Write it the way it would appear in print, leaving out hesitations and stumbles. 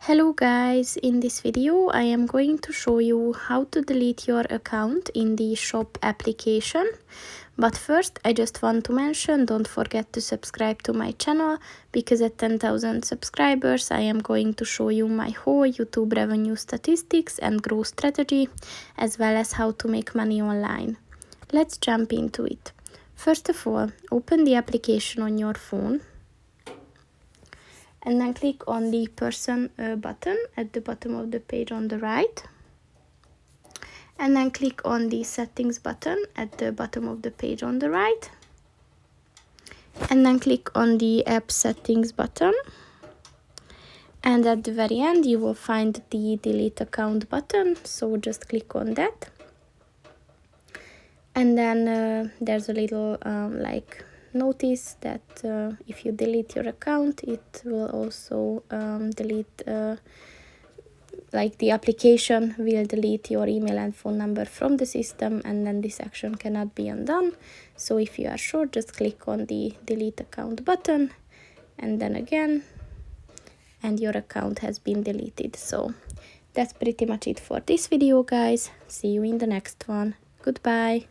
Hello guys, in this video I am going to show you how to delete your account in the shop application. But first I just want to mention, don't forget to subscribe to my channel, because at 10,000 subscribers I am going to show you my whole YouTube revenue statistics and growth strategy, as well as how to make money online. Let's jump into it. First of all, open the application on your phone. And then click on the person button at the bottom of the page on the right. And then click on the settings button at the bottom of the page on the right. And then click on the app settings button. And at the very end you will find the delete account button, so just click on that. And then there's a little notice that if you delete your account, it will also delete the application will delete your email and phone number from the system, and then this action cannot be undone. So if you are sure, just click on the delete account button and then again, and your account has been deleted. So that's pretty much it for this video, guys. See you in the next one. Goodbye.